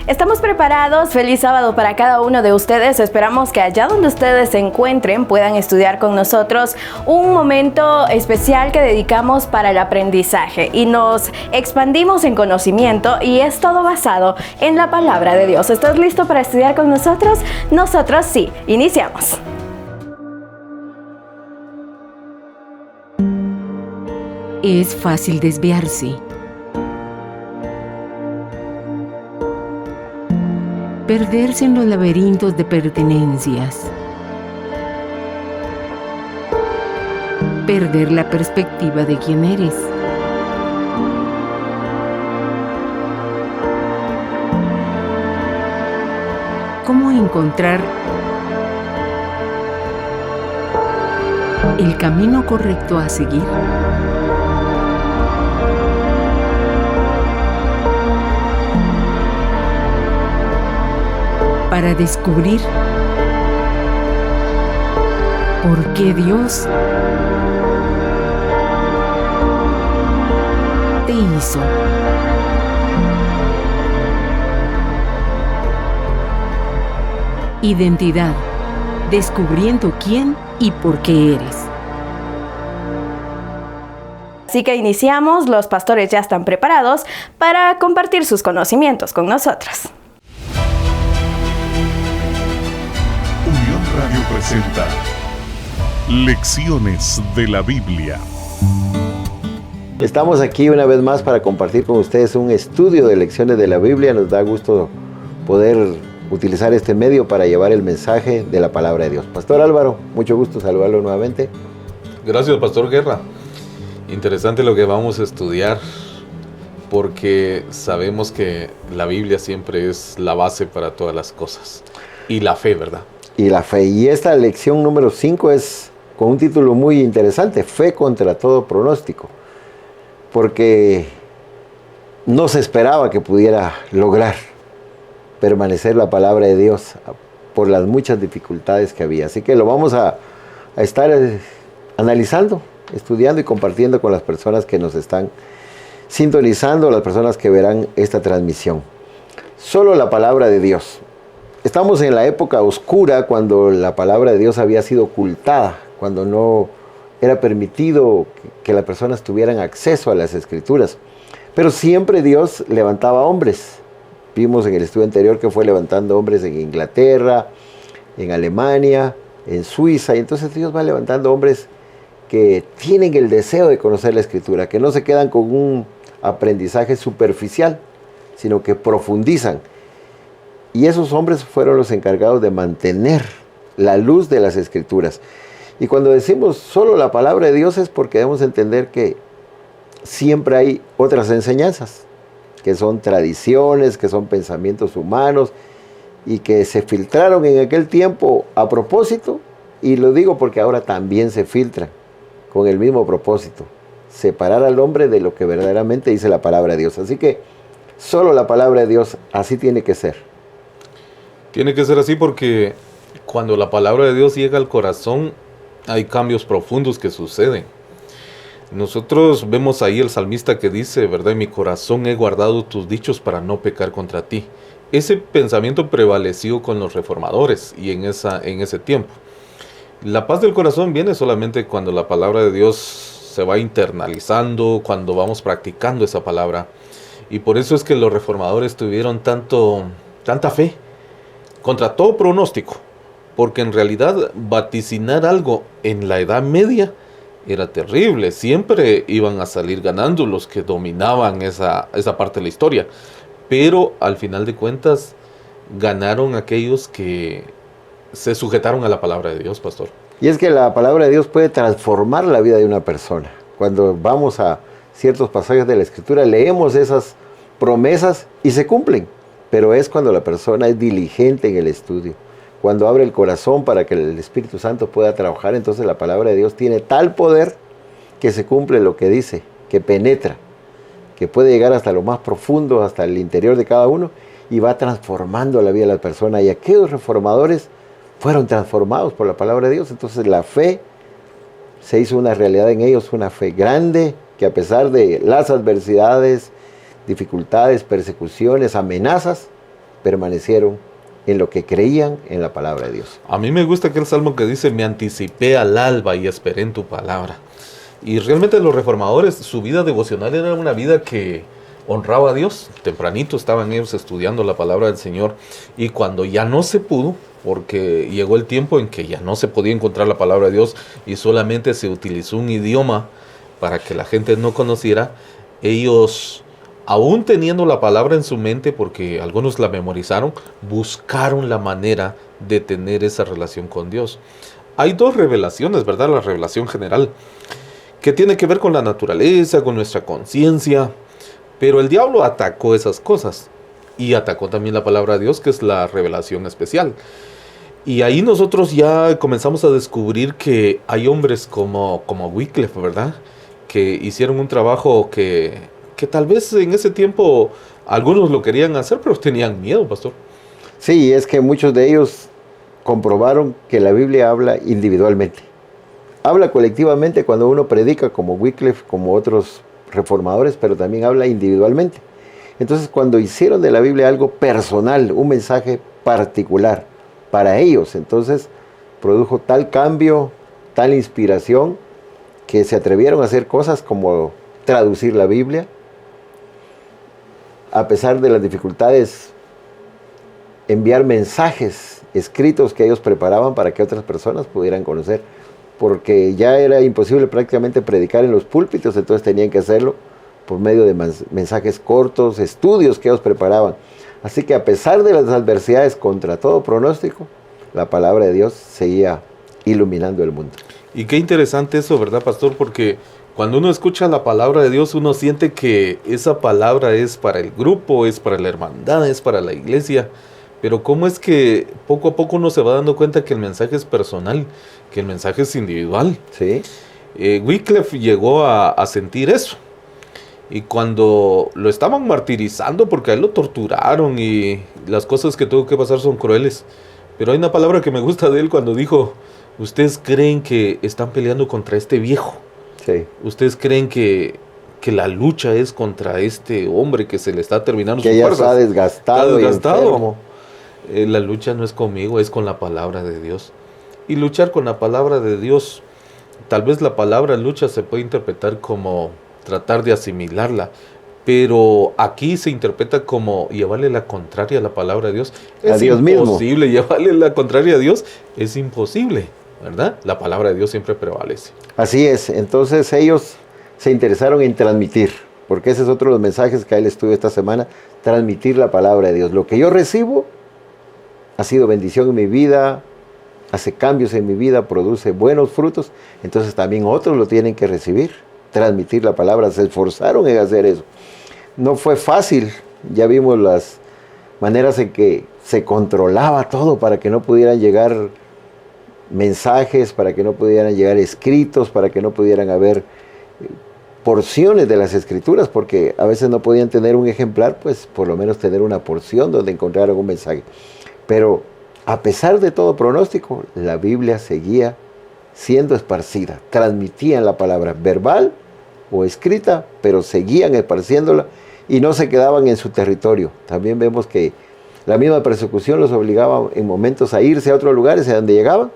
Estamos preparados, feliz sábado para cada uno de ustedes. Esperamos que allá donde ustedes se encuentren puedan estudiar con nosotros un momento especial que dedicamos para el aprendizaje y nos expandimos en conocimiento y es todo basado en la palabra de Dios. ¿Estás listo para estudiar con nosotros? Nosotros sí, iniciamos. Es fácil desviarse. Perderse en los laberintos de pertenencias. Perder la perspectiva de quién eres. ¿Cómo encontrar el camino correcto a seguir? Para descubrir por qué Dios te hizo. Identidad, descubriendo quién y por qué eres. Así que iniciamos, los pastores ya están preparados para compartir sus conocimientos con nosotros. Radio presenta Lecciones de la Biblia. Estamos aquí una vez más para compartir con ustedes un estudio de lecciones de la Biblia. Nos da gusto poder utilizar este medio para llevar el mensaje de la palabra de Dios. Pastor Álvaro, mucho gusto saludarlo nuevamente. Gracias, Pastor Guerra. Interesante lo que vamos a estudiar, porque sabemos que la Biblia siempre es la base para todas las cosas. Y la fe, ¿verdad? Y la fe. Y esta lección número 5 es con un título muy interesante, Fe contra todo pronóstico. Porque no se esperaba que pudiera lograr permanecer la palabra de Dios por las muchas dificultades que había. Así que lo vamos a estar analizando, estudiando y compartiendo con las personas que nos están sintonizando, las personas que verán esta transmisión. Solo la palabra de Dios. Estamos en la época oscura cuando la palabra de Dios había sido ocultada, cuando no era permitido que las personas tuvieran acceso a las escrituras. Pero siempre Dios levantaba hombres. Vimos en el estudio anterior que fue levantando hombres en Inglaterra, en Alemania, en Suiza. Y entonces Dios va levantando hombres que tienen el deseo de conocer la escritura, que no se quedan con un aprendizaje superficial, sino que profundizan. Y esos hombres fueron los encargados de mantener la luz de las Escrituras. Y cuando decimos solo la palabra de Dios es porque debemos entender que siempre hay otras enseñanzas, que son tradiciones, que son pensamientos humanos, y que se filtraron en aquel tiempo a propósito, y lo digo porque ahora también se filtran con el mismo propósito, separar al hombre de lo que verdaderamente dice la palabra de Dios. Así que solo la palabra de Dios, así tiene que ser. Tiene que ser así porque cuando la palabra de Dios llega al corazón, hay cambios profundos que suceden. Nosotros vemos ahí el salmista que dice, ¿verdad? En mi corazón he guardado tus dichos para no pecar contra ti. Ese pensamiento prevaleció con los reformadores y en ese tiempo. La paz del corazón viene solamente cuando la palabra de Dios se va internalizando, cuando vamos practicando esa palabra. Y por eso es que los reformadores tuvieron tanta fe contra todo pronóstico, porque en realidad vaticinar algo en la Edad Media era terrible. Siempre iban a salir ganando los que dominaban esa parte de la historia, pero al final de cuentas ganaron aquellos que se sujetaron a la palabra de Dios, pastor. Y es que la palabra de Dios puede transformar la vida de una persona. Cuando vamos a ciertos pasajes de la Escritura, leemos esas promesas y se cumplen. Pero es cuando la persona es diligente en el estudio, cuando abre el corazón para que el Espíritu Santo pueda trabajar, entonces la palabra de Dios tiene tal poder que se cumple lo que dice, que penetra, que puede llegar hasta lo más profundo, hasta el interior de cada uno, y va transformando la vida de la persona. Y aquellos reformadores fueron transformados por la palabra de Dios. Entonces la fe se hizo una realidad en ellos, una fe grande, que a pesar de las adversidades, dificultades, persecuciones, amenazas, permanecieron en lo que creían en la palabra de Dios. A mí me gusta aquel salmo que dice, me anticipé al alba y esperé en tu palabra. Y realmente los reformadores, su vida devocional era una vida que honraba a Dios. Tempranito estaban ellos estudiando la palabra del Señor. Y cuando ya no se pudo, porque llegó el tiempo en que ya no se podía encontrar la palabra de Dios y solamente se utilizó un idioma para que la gente no conociera, ellos, aún teniendo la palabra en su mente, porque algunos la memorizaron, buscaron la manera de tener esa relación con Dios. Hay dos revelaciones, ¿verdad? La revelación general, que tiene que ver con la naturaleza, con nuestra conciencia, pero el diablo atacó esas cosas y atacó también la palabra de Dios, que es la revelación especial. Y ahí nosotros ya comenzamos a descubrir que hay hombres como Wycliffe, ¿verdad? Que hicieron un trabajo que tal vez en ese tiempo algunos lo querían hacer, pero tenían miedo, pastor. Sí, es que muchos de ellos comprobaron que la Biblia habla individualmente. Habla colectivamente cuando uno predica, como Wycliffe, como otros reformadores, pero también habla individualmente. Entonces, cuando hicieron de la Biblia algo personal, un mensaje particular para ellos, entonces produjo tal cambio, tal inspiración, que se atrevieron a hacer cosas como traducir la Biblia, a pesar de las dificultades, enviar mensajes escritos que ellos preparaban para que otras personas pudieran conocer, porque ya era imposible prácticamente predicar en los púlpitos, entonces tenían que hacerlo por medio de mensajes cortos, estudios que ellos preparaban. Así que a pesar de las adversidades, contra todo pronóstico, la palabra de Dios seguía iluminando el mundo. Y qué interesante eso, ¿verdad, pastor? Porque cuando uno escucha la palabra de Dios, uno siente que esa palabra es para el grupo, es para la hermandad, es para la iglesia. Pero cómo es que poco a poco uno se va dando cuenta que el mensaje es personal, que el mensaje es individual. Sí. Wycliffe llegó a sentir eso. Y cuando lo estaban martirizando, porque a él lo torturaron y las cosas que tuvo que pasar son crueles. Pero hay una palabra que me gusta de él cuando dijo, ustedes creen que están peleando contra este viejo. Sí. Ustedes creen que la lucha es contra este hombre que se le está terminando que su ya fuerza. está desgastado. Y enfermo. La lucha no es conmigo, es con la palabra de Dios. Y luchar con la palabra de Dios, tal vez la palabra lucha se puede interpretar como tratar de asimilarla, pero aquí se interpreta como llevarle la contraria a la palabra de Dios. Es Dios imposible llevarle la contraria a Dios, es imposible, ¿verdad? La palabra de Dios siempre prevalece. Así es, entonces ellos se interesaron en transmitir, porque ese es otro de los mensajes que él estuvo esta semana, transmitir la palabra de Dios. Lo que yo recibo ha sido bendición en mi vida, hace cambios en mi vida, produce buenos frutos, entonces también otros lo tienen que recibir, transmitir la palabra. Se esforzaron en hacer eso. No fue fácil, ya vimos las maneras en que se controlaba todo para que no pudieran llegar mensajes, para que no pudieran llegar escritos, para que no pudieran haber porciones de las escrituras, porque a veces no podían tener un ejemplar, pues por lo menos tener una porción donde encontraran un mensaje. Pero a pesar de todo pronóstico, la Biblia seguía siendo esparcida, transmitían la palabra verbal o escrita, pero seguían esparciéndola y no se quedaban en su territorio. También vemos que la misma persecución los obligaba en momentos a irse a otros lugares, a donde llegaban,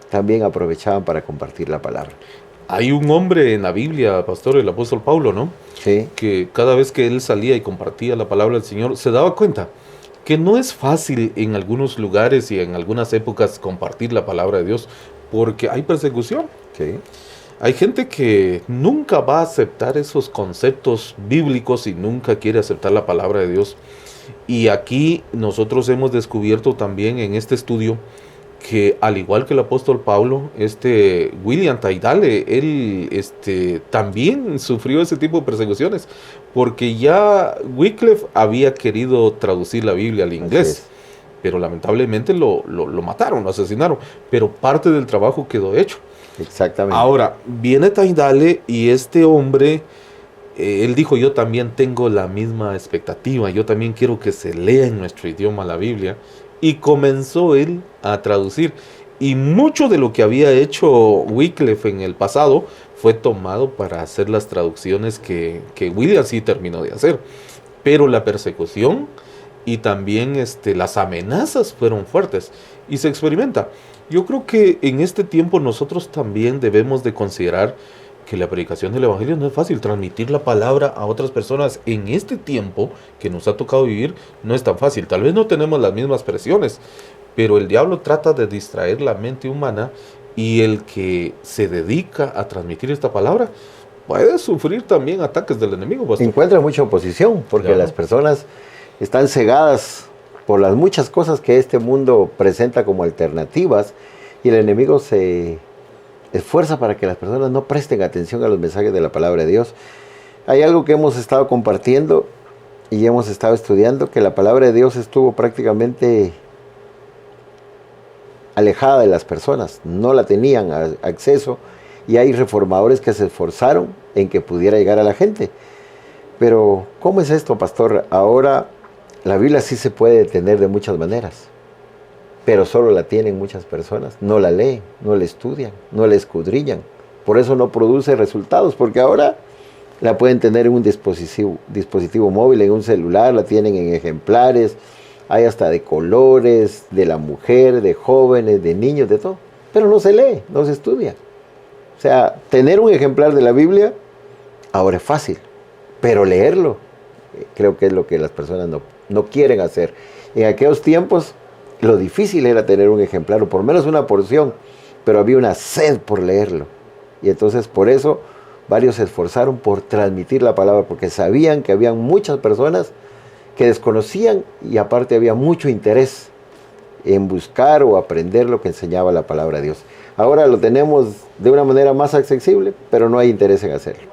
también aprovechaban para compartir la palabra. Hay un hombre en la Biblia, pastor, el apóstol Pablo, ¿no? Sí. Que cada vez que él salía y compartía la palabra del Señor, se daba cuenta que no es fácil en algunos lugares y en algunas épocas compartir la palabra de Dios, porque hay persecución. Sí. Hay gente que nunca va a aceptar esos conceptos bíblicos y nunca quiere aceptar la palabra de Dios. Y aquí nosotros hemos descubierto también en este estudio que al igual que el apóstol Pablo, William Tyndale, él también sufrió ese tipo de persecuciones, porque ya Wycliffe había querido traducir la Biblia al inglés, pero lamentablemente lo mataron, lo asesinaron, pero parte del trabajo quedó hecho. Exactamente. Ahora, viene Tyndale y este hombre, él dijo, yo también tengo la misma expectativa, yo también quiero que se lea en nuestro idioma la Biblia, y comenzó él a traducir. Y mucho de lo que había hecho Wycliffe en el pasado fue tomado para hacer las traducciones que William sí terminó de hacer. Pero la persecución y también las amenazas fueron fuertes y se experimenta. Yo creo que en este tiempo nosotros también debemos de considerar que la predicación del Evangelio no es fácil. Transmitir la palabra a otras personas en este tiempo que nos ha tocado vivir no es tan fácil. Tal vez no tenemos las mismas presiones, pero el diablo trata de distraer la mente humana, y el que se dedica a transmitir esta palabra puede sufrir también ataques del enemigo, pastor. Encuentra mucha oposición porque Claro. las personas están cegadas por las muchas cosas que este mundo presenta como alternativas, y el enemigo se esfuerza para que las personas no presten atención a los mensajes de la palabra de Dios. Hay algo que hemos estado compartiendo y hemos estado estudiando, que la palabra de Dios estuvo prácticamente alejada de las personas, no la tenían acceso, y hay reformadores que se esforzaron en que pudiera llegar a la gente. Pero, ¿cómo es esto, pastor? Ahora la Biblia sí se puede tener de muchas maneras, pero solo la tienen muchas personas, no la leen, no la estudian, no la escudriñan. Por eso no produce resultados, porque ahora la pueden tener en un dispositivo móvil, en un celular, la tienen en ejemplares, hay hasta de colores, de la mujer, de jóvenes, de niños, de todo. Pero no se lee, no se estudia. O sea, tener un ejemplar de la Biblia ahora es fácil, pero leerlo creo que es lo que las personas no quieren hacer. En aquellos tiempos lo difícil era tener un ejemplar, o por lo menos una porción, pero había una sed por leerlo. Y entonces por eso varios se esforzaron por transmitir la palabra, porque sabían que había muchas personas que desconocían, y aparte había mucho interés en buscar o aprender lo que enseñaba la palabra de Dios. Ahora lo tenemos de una manera más accesible, pero no hay interés en hacerlo.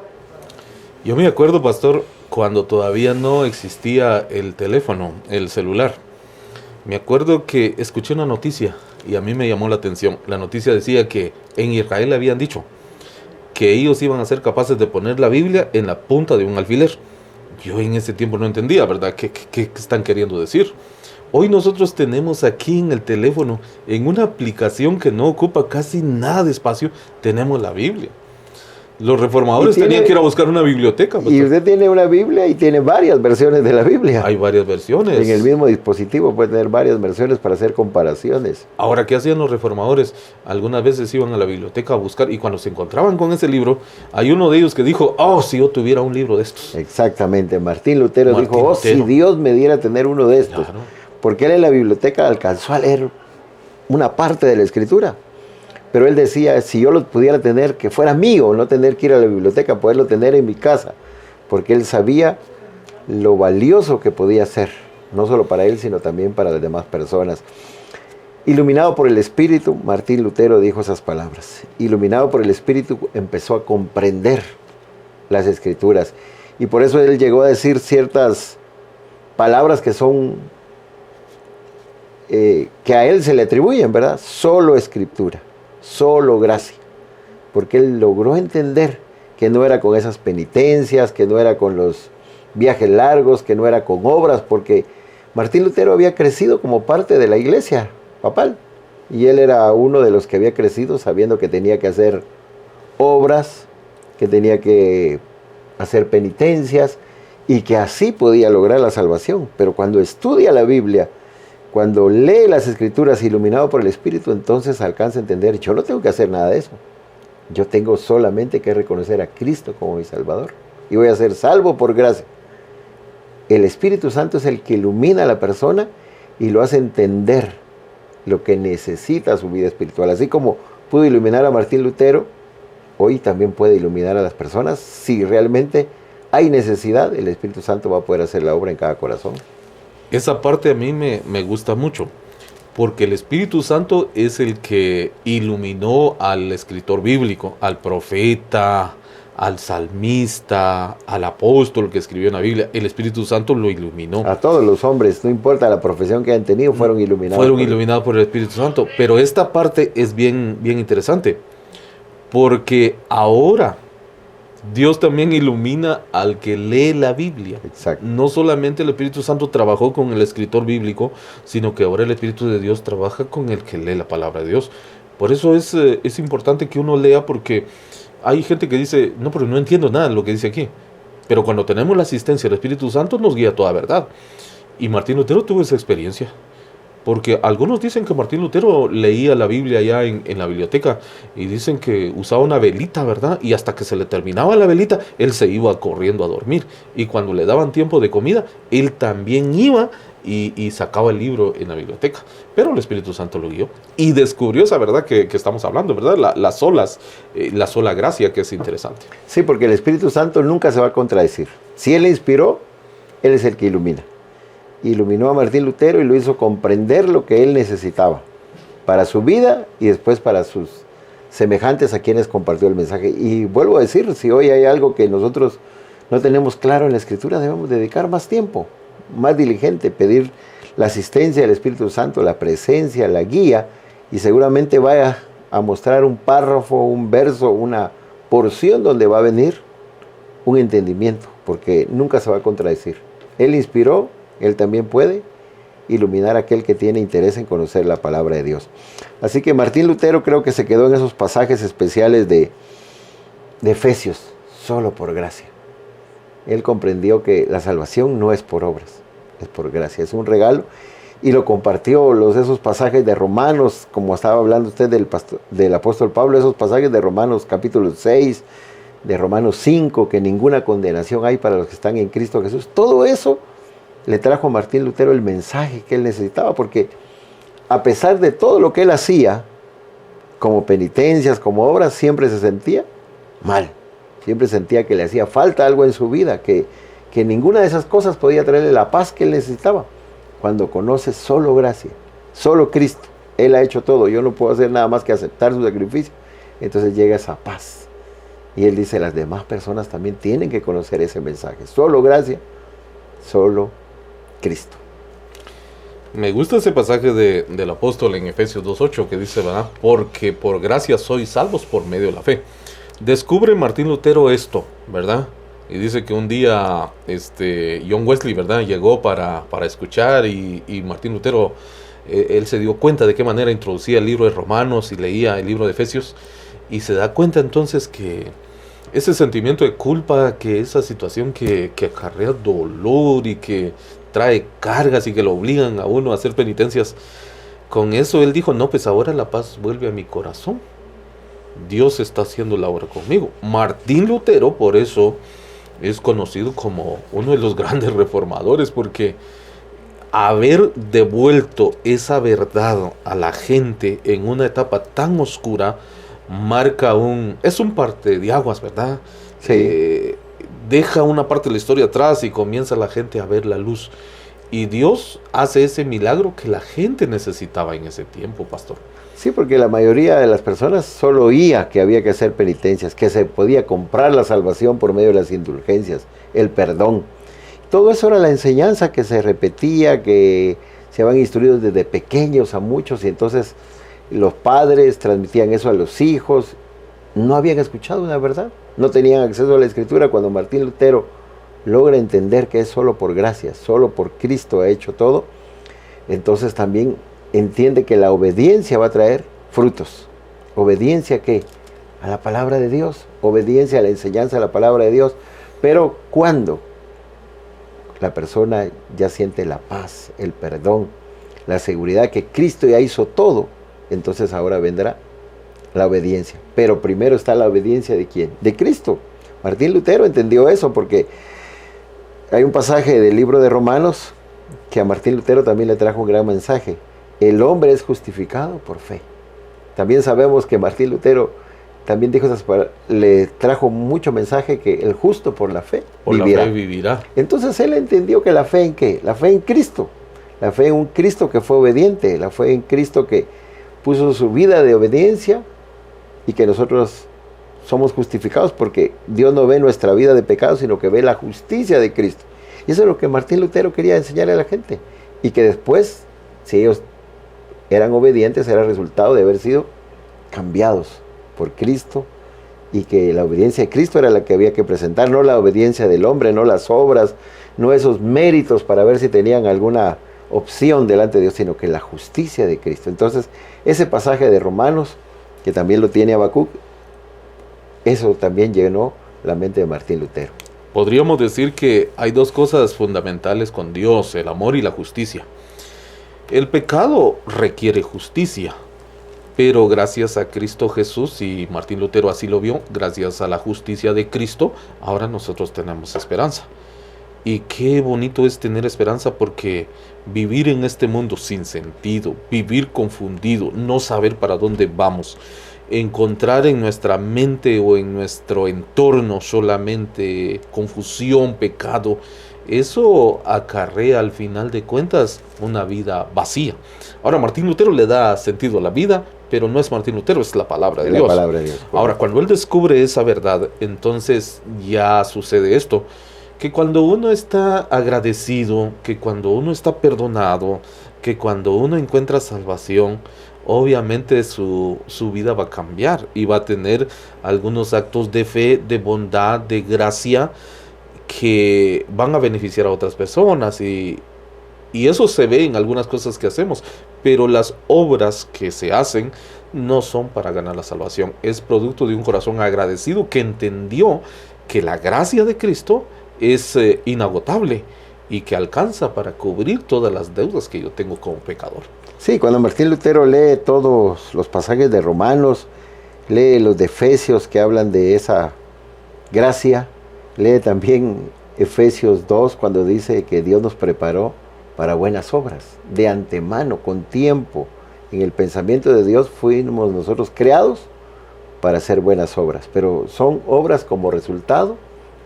Yo me acuerdo, pastor, cuando todavía no existía el teléfono, el celular. Me acuerdo que escuché una noticia y a mí me llamó la atención. La noticia decía que en Israel habían dicho que ellos iban a ser capaces de poner la Biblia en la punta de un alfiler. Yo en ese tiempo no entendía, ¿verdad? ¿Qué están queriendo decir? Hoy nosotros tenemos aquí en el teléfono, en una aplicación que no ocupa casi nada de espacio, tenemos la Biblia. Los reformadores tenían que ir a buscar una biblioteca. Y usted tiene una Biblia y tiene varias versiones de la Biblia. Hay varias versiones. En el mismo dispositivo puede tener varias versiones para hacer comparaciones. Ahora, ¿qué hacían los reformadores? Algunas veces iban a la biblioteca a buscar, y cuando se encontraban con ese libro, hay uno de ellos que dijo, oh, si yo tuviera un libro de estos. Exactamente. Martín Lutero dijo, oh, si Dios me diera tener uno de estos. Claro. Porque él en la biblioteca alcanzó a leer una parte de la Escritura. Pero él decía, si yo lo pudiera tener, que fuera mío, no tener que ir a la biblioteca, poderlo tener en mi casa. Porque él sabía lo valioso que podía ser, no solo para él, sino también para las demás personas. Iluminado por el Espíritu, Martín Lutero dijo esas palabras. Iluminado por el Espíritu, empezó a comprender las Escrituras. Y por eso él llegó a decir ciertas palabras que son, que a él se le atribuyen, ¿verdad? Solo Escritura. Solo gracia, porque él logró entender que no era con esas penitencias, que no era con los viajes largos, que no era con obras, porque Martín Lutero había crecido como parte de la iglesia papal, y él era uno de los que había crecido sabiendo que tenía que hacer obras, que tenía que hacer penitencias, y que así podía lograr la salvación. Pero cuando estudia la Biblia, cuando lee las Escrituras iluminado por el Espíritu, entonces alcanza a entender, yo no tengo que hacer nada de eso. Yo tengo solamente que reconocer a Cristo como mi Salvador. Y voy a ser salvo por gracia. El Espíritu Santo es el que ilumina a la persona y lo hace entender lo que necesita su vida espiritual. Así como pudo iluminar a Martín Lutero, hoy también puede iluminar a las personas. Si realmente hay necesidad, el Espíritu Santo va a poder hacer la obra en cada corazón. Esa parte a mí me gusta mucho, porque el Espíritu Santo es el que iluminó al escritor bíblico, al profeta, al salmista, al apóstol que escribió en la Biblia. El Espíritu Santo lo iluminó. A todos los hombres, no importa la profesión que hayan tenido, fueron iluminados. Fueron iluminados por el Espíritu Santo. Pero esta parte es bien interesante, porque ahora Dios también ilumina al que lee la Biblia. Exacto. No solamente el Espíritu Santo trabajó con el escritor bíblico, sino que ahora el Espíritu de Dios trabaja con el que lee la palabra de Dios. Por eso es importante que uno lea, porque hay gente que dice, no, pero no entiendo nada de lo que dice aquí. Pero cuando tenemos la asistencia del Espíritu Santo nos guía a toda verdad. Y Martín Lutero tuvo esa experiencia. Porque algunos dicen que Martín Lutero leía la Biblia allá en la biblioteca y dicen que usaba una velita, ¿verdad? Y hasta que se le terminaba la velita, él se iba corriendo a dormir. Y cuando le daban tiempo de comida, él también iba y sacaba el libro en la biblioteca. Pero el Espíritu Santo lo guió y descubrió esa verdad que estamos hablando, ¿verdad? La sola gracia, que es interesante. Sí, porque el Espíritu Santo nunca se va a contradecir. Si Él le inspiró, Él es el que ilumina. Iluminó a Martín Lutero y lo hizo comprender lo que él necesitaba para su vida y después para sus semejantes a quienes compartió el mensaje. Y vuelvo a decir, si hoy hay algo que nosotros no tenemos claro en la Escritura, debemos dedicar más tiempo, más diligente, pedir la asistencia del Espíritu Santo, la presencia, la guía, y seguramente vaya a mostrar un párrafo, un verso, una porción donde va a venir un entendimiento, porque nunca se va a contradecir. Él inspiró, Él también puede iluminar a aquel que tiene interés en conocer la palabra de Dios. Así que Martín Lutero creo que se quedó en esos pasajes especiales de Efesios, solo por gracia. Él comprendió que la salvación no es por obras, es por gracia, es un regalo. Y lo compartió, esos pasajes de Romanos, como estaba hablando usted del apóstol Pablo, esos pasajes de Romanos capítulo 6, de Romanos 5, que ninguna condenación hay para los que están en Cristo Jesús. Todo eso le trajo a Martín Lutero el mensaje que él necesitaba, porque a pesar de todo lo que él hacía, como penitencias, como obras, siempre se sentía mal. Siempre sentía que le hacía falta algo en su vida, que ninguna de esas cosas podía traerle la paz que él necesitaba. Cuando conoce solo gracia, solo Cristo, Él ha hecho todo, yo no puedo hacer nada más que aceptar su sacrificio. Entonces llega esa paz. Y él dice, las demás personas también tienen que conocer ese mensaje. Solo gracia, solo Cristo. Me gusta ese pasaje del apóstol en Efesios 2.8 que dice, ¿verdad? Porque por gracia sois salvos por medio de la fe. Descubre Martín Lutero esto, ¿verdad? Y dice que un día John Wesley, ¿verdad?, llegó para escuchar y Martín Lutero, él se dio cuenta de qué manera introducía el libro de Romanos y leía el libro de Efesios, y se da cuenta entonces que ese sentimiento de culpa, que esa situación que acarrea dolor y que trae cargas y que lo obligan a uno a hacer penitencias, con eso él dijo, no, pues ahora la paz vuelve a mi corazón. Dios está haciendo la obra conmigo. Martín Lutero, por eso, es conocido como uno de los grandes reformadores, porque haber devuelto esa verdad a la gente en una etapa tan oscura marca es un parte de aguas, ¿verdad? Sí. Deja una parte de la historia atrás y comienza la gente a ver la luz. Y Dios hace ese milagro que la gente necesitaba en ese tiempo, pastor. Sí, porque la mayoría de las personas solo oía que había que hacer penitencias, que se podía comprar la salvación por medio de las indulgencias, el perdón. Todo eso era la enseñanza que se repetía, que se habían instruido desde pequeños a muchos, y entonces los padres transmitían eso a los hijos. No habían escuchado una verdad, no tenían acceso a la Escritura. Cuando Martín Lutero logra entender que es solo por gracia, solo por Cristo ha hecho todo, entonces también entiende que la obediencia va a traer frutos. ¿Obediencia a qué? A la palabra de Dios, obediencia a la enseñanza de la palabra de Dios. Pero ¿cuándo? La persona ya siente la paz, el perdón, la seguridad que Cristo ya hizo todo, entonces ahora vendrá la obediencia. Pero primero está la obediencia ¿de quién? De Cristo. Martín Lutero entendió eso, porque hay un pasaje del libro de Romanos que a Martín Lutero también le trajo un gran mensaje. El hombre es justificado por fe. También sabemos que Martín Lutero también dijo esas palabras, le trajo mucho mensaje, que el justo por la fe vivirá. Entonces él entendió que la fe ¿en qué? La fe en Cristo. La fe en un Cristo que fue obediente, la fe en Cristo que puso su vida de obediencia, y que nosotros somos justificados porque Dios no ve nuestra vida de pecado, sino que ve la justicia de Cristo. Y eso es lo que Martín Lutero quería enseñarle a la gente. Y que después, si ellos eran obedientes, era resultado de haber sido cambiados por Cristo, y que la obediencia de Cristo era la que había que presentar, no la obediencia del hombre, no las obras, no esos méritos para ver si tenían alguna opción delante de Dios, sino que la justicia de Cristo. Entonces, ese pasaje de Romanos, que también lo tiene Habacuc, eso también llenó la mente de Martín Lutero. podríamos decir que hay dos cosas fundamentales con Dios, el amor y la justicia. El pecado requiere justicia, pero gracias a Cristo Jesús, y Martín Lutero así lo vio, gracias a la justicia de Cristo, ahora nosotros tenemos esperanza. Y qué bonito es tener esperanza, porque vivir en este mundo sin sentido, vivir confundido, no saber para dónde vamos, encontrar en nuestra mente o en nuestro entorno solamente confusión, pecado, eso acarrea al final de cuentas una vida vacía. Ahora, Martín Lutero le da sentido a la vida, pero no es Martín Lutero, es la palabra de Dios. La palabra de Dios. Ahora, cuando él descubre esa verdad, entonces ya sucede esto, que cuando uno está agradecido, que cuando uno está perdonado, que cuando uno encuentra salvación, obviamente su vida va a cambiar y va a tener algunos actos de fe, de bondad, de gracia, que van a beneficiar a otras personas, y eso se ve en algunas cosas que hacemos, pero las obras que se hacen no son para ganar la salvación, es producto de un corazón agradecido que entendió que la gracia de Cristo es inagotable y que alcanza para cubrir todas las deudas que yo tengo como pecador. Sí, cuando Martín Lutero lee todos los pasajes de Romanos, lee los de Efesios que hablan de esa gracia, lee también Efesios 2 cuando dice que Dios nos preparó para buenas obras, de antemano, con tiempo. En el pensamiento de Dios fuimos nosotros creados para hacer buenas obras, pero son obras como resultado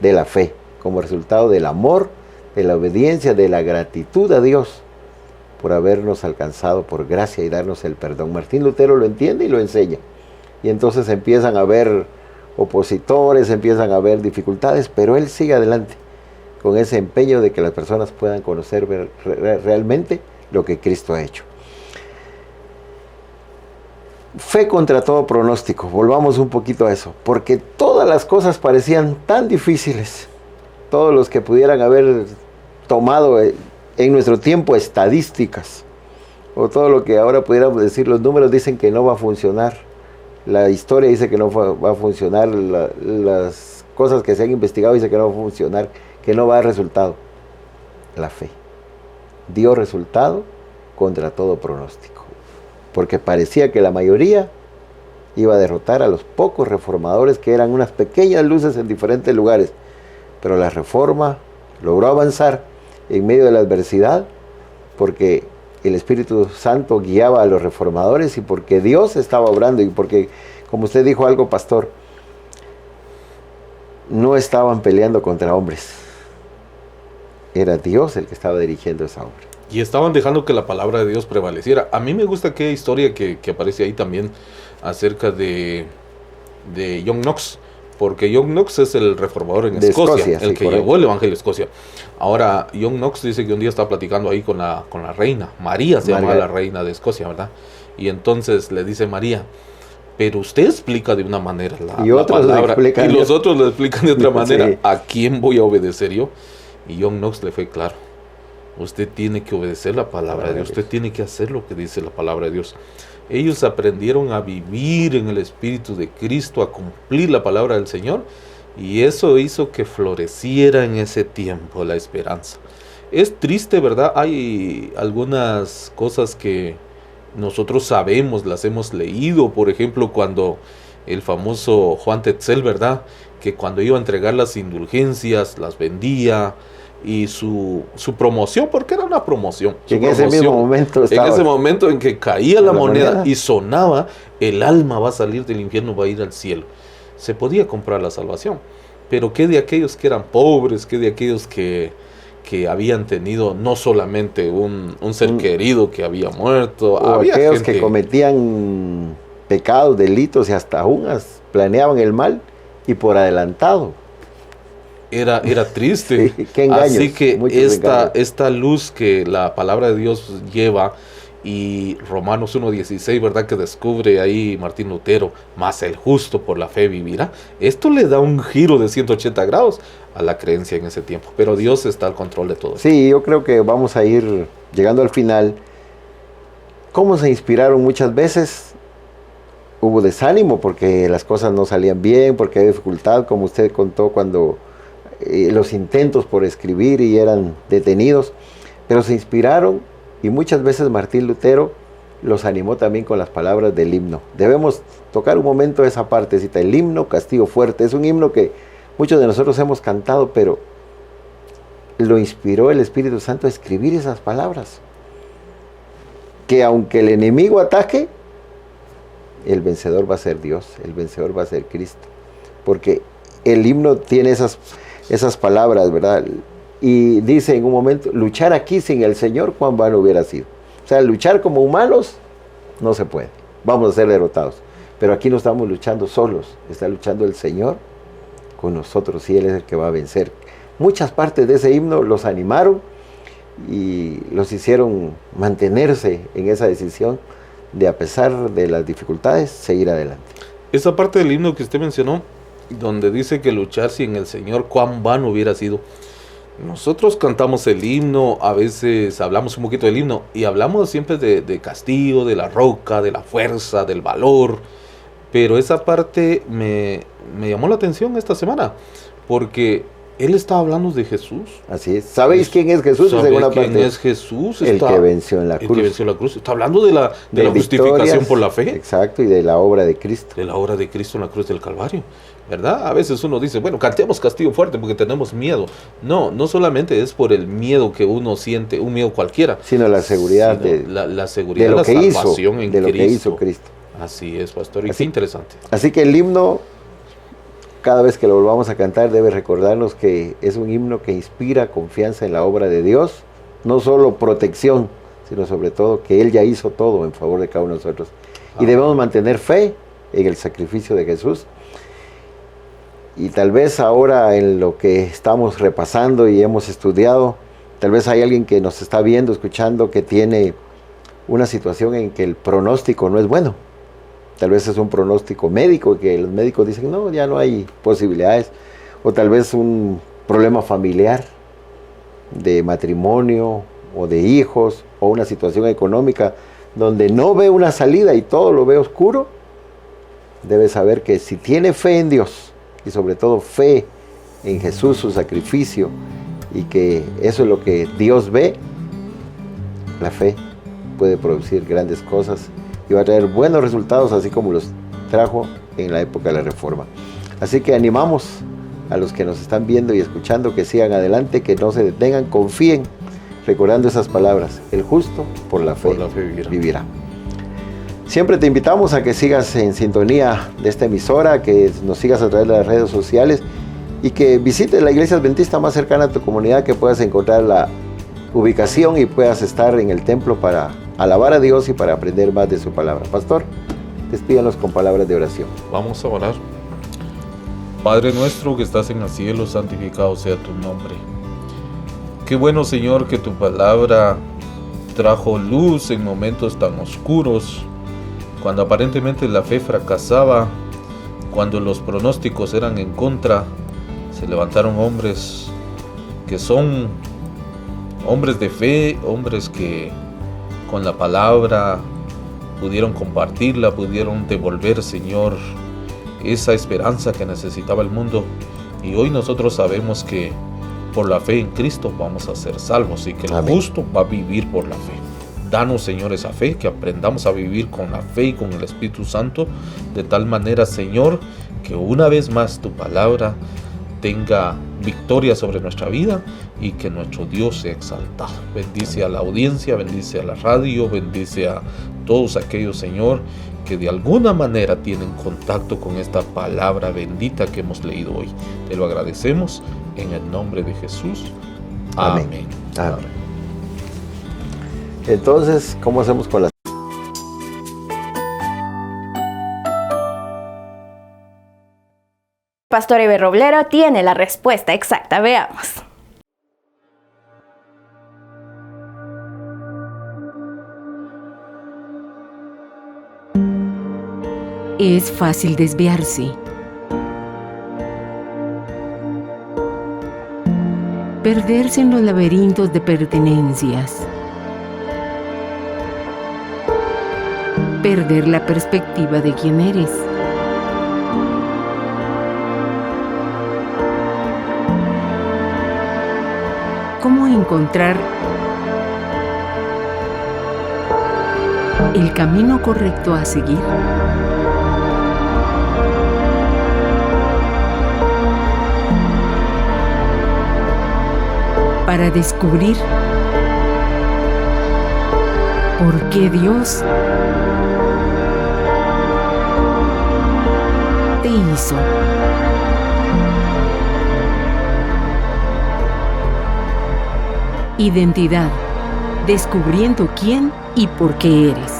de la fe, como resultado del amor, de la obediencia, de la gratitud a Dios por habernos alcanzado por gracia y darnos el perdón. Martín Lutero lo entiende y lo enseña. Y entonces empiezan a haber opositores, empiezan a haber dificultades, pero él sigue adelante con ese empeño de que las personas puedan conocer realmente lo que Cristo ha hecho. Fe contra todo pronóstico, volvamos un poquito a eso, porque todas las cosas parecían tan difíciles, todos los que pudieran haber tomado en nuestro tiempo estadísticas, o todo lo que ahora pudiéramos decir, los números dicen que no va a funcionar, la historia dice que no va a funcionar, las cosas que se han investigado dicen que no va a funcionar, que no va a dar resultado. La fe dio resultado contra todo pronóstico, porque parecía que la mayoría iba a derrotar a los pocos reformadores que eran unas pequeñas luces en diferentes lugares, pero la reforma logró avanzar en medio de la adversidad porque el Espíritu Santo guiaba a los reformadores y porque Dios estaba obrando y porque, como usted dijo algo, pastor, no estaban peleando contra hombres, era Dios el que estaba dirigiendo esa obra. Y estaban dejando que la palabra de Dios prevaleciera. A mí me gusta aquella historia que aparece ahí también acerca de John Knox, porque John Knox es el reformador en Escocia, el que llevó el Evangelio a Escocia. Ahora, John Knox dice que un día estaba platicando ahí con la reina, María se llamaba la reina de Escocia, ¿verdad? Y entonces le dice María, pero usted explica de una manera la palabra, y los otros le explican de otra manera. Sí. ¿A quién voy a obedecer yo? Y John Knox le fue claro, usted tiene que obedecer la palabra de Dios, usted tiene que hacer lo que dice la palabra de Dios. Ellos aprendieron a vivir en el Espíritu de Cristo, a cumplir la palabra del Señor, y eso hizo que floreciera en ese tiempo la esperanza. Es triste, ¿verdad? Hay algunas cosas que nosotros sabemos, las hemos leído, por ejemplo, cuando el famoso Juan Tetzel, ¿verdad? Que cuando iba a entregar las indulgencias, las vendía, y su promoción, porque era una promoción. En ese mismo momento estaba, en ese momento en que caía la moneda y sonaba, el alma va a salir del infierno, va a ir al cielo. Se podía comprar la salvación, pero ¿qué de aquellos que eran pobres? ¿Qué de aquellos que habían tenido no solamente un ser querido que había muerto? O había aquellos que cometían pecados, delitos y hasta aún planeaban el mal y por adelantado. Era triste. Sí, qué engaños, así que esta luz que la palabra de Dios lleva, y Romanos 1:16, ¿verdad? Que descubre ahí Martín Lutero, más el justo por la fe vivirá. Esto le da un giro de 180 grados a la creencia en ese tiempo. Pero Dios está al control de todo. Sí, yo creo que vamos a ir llegando al final. ¿Cómo se inspiraron muchas veces? Hubo desánimo porque las cosas no salían bien, porque hay dificultad, como usted contó cuando los intentos por escribir y eran detenidos, pero se inspiraron y muchas veces Martín Lutero los animó también con las palabras del himno. Debemos tocar un momento esa partecita, el himno Castillo Fuerte. Es un himno que muchos de nosotros hemos cantado, pero lo inspiró el Espíritu Santo a escribir esas palabras. Que aunque el enemigo ataque, el vencedor va a ser Dios, el vencedor va a ser Cristo. Porque el himno tiene esas palabras, ¿verdad? Y dice en un momento, luchar aquí sin el Señor, cuán vano hubiera sido. O sea, luchar como humanos no se puede. Vamos a ser derrotados. Pero aquí no estamos luchando solos. Está luchando el Señor con nosotros y Él es el que va a vencer. Muchas partes de ese himno los animaron y los hicieron mantenerse en esa decisión de, a pesar de las dificultades, seguir adelante. Esa parte del himno que usted mencionó, donde dice que luchar sin el Señor, cuán vano hubiera sido. Nosotros cantamos el himno, a veces hablamos un poquito del himno y hablamos siempre de Castillo, de la roca, de la fuerza, del valor. Pero esa parte me llamó la atención esta semana, porque él está hablando de Jesús. Así es. ¿Sabéis quién es Jesús? ¿Sabéis quién es Jesús? El que venció en la cruz. El que venció en la cruz. Está hablando de la justificación por la fe. Exacto, y de la obra de Cristo. De la obra de Cristo en la cruz del Calvario, ¿verdad? A veces uno dice, bueno, cantemos Castillo Fuerte porque tenemos miedo. No solamente es por el miedo que uno siente, un miedo cualquiera, sino la seguridad la seguridad de lo la que salvación hizo, en de lo Cristo. que hizo Cristo. Así es, pastor, y qué interesante. Así que el himno, cada vez que lo volvamos a cantar, debe recordarnos que es un himno que inspira confianza en la obra de Dios, no solo protección, sino sobre todo que Él ya hizo todo en favor de cada uno de nosotros. Y debemos mantener fe en el sacrificio de Jesús. Y tal vez ahora en lo que estamos repasando y hemos estudiado, tal vez hay alguien que nos está viendo, escuchando, que tiene una situación en que el pronóstico no es bueno. Tal vez es un pronóstico médico, que los médicos dicen, no, ya no hay posibilidades. O tal vez un problema familiar, de matrimonio, o de hijos, o una situación económica, donde no ve una salida y todo lo ve oscuro. Debe saber que si tiene fe en Dios, y sobre todo fe en Jesús, su sacrificio, y que eso es lo que Dios ve, la fe puede producir grandes cosas y va a traer buenos resultados, así como los trajo en la época de la Reforma. Así que animamos a los que nos están viendo y escuchando que sigan adelante, que no se detengan, confíen, recordando esas palabras: el justo por la fe vivirá. Siempre te invitamos a que sigas en sintonía de esta emisora, que nos sigas a través de las redes sociales y que visites la iglesia adventista más cercana a tu comunidad, que puedas encontrar la ubicación y puedas estar en el templo para alabar a Dios y para aprender más de su palabra. Pastor, despídanos con palabras de oración. Vamos a orar. Padre nuestro que estás en el cielo, santificado sea tu nombre. Qué bueno, Señor, que tu palabra trajo luz en momentos tan oscuros, cuando aparentemente la fe fracasaba, cuando los pronósticos eran en contra. Se levantaron hombres que son hombres de fe, hombres que con la palabra pudieron compartirla, pudieron devolver, Señor, esa esperanza que necesitaba el mundo. Y hoy nosotros sabemos que por la fe en Cristo vamos a ser salvos y que el justo va a vivir por la fe. Danos, Señor, esa fe, que aprendamos a vivir con la fe y con el Espíritu Santo, de tal manera, Señor, que una vez más tu palabra tenga victoria sobre nuestra vida y que nuestro Dios sea exaltado. Bendice a la audiencia, bendice a la radio, bendice a todos aquellos, Señor, que de alguna manera tienen contacto con esta palabra bendita que hemos leído hoy. Te lo agradecemos en el nombre de Jesús. Amén. Amén. Entonces, ¿cómo hacemos con las... Pastor Eber Roblero tiene la respuesta exacta. Veamos. Es fácil desviarse. Perderse en los laberintos de pertenencias. Perder la perspectiva de quién eres. encontrar el camino correcto a seguir. Para descubrir por qué Dios te hizo. Identidad, descubriendo quién y por qué eres.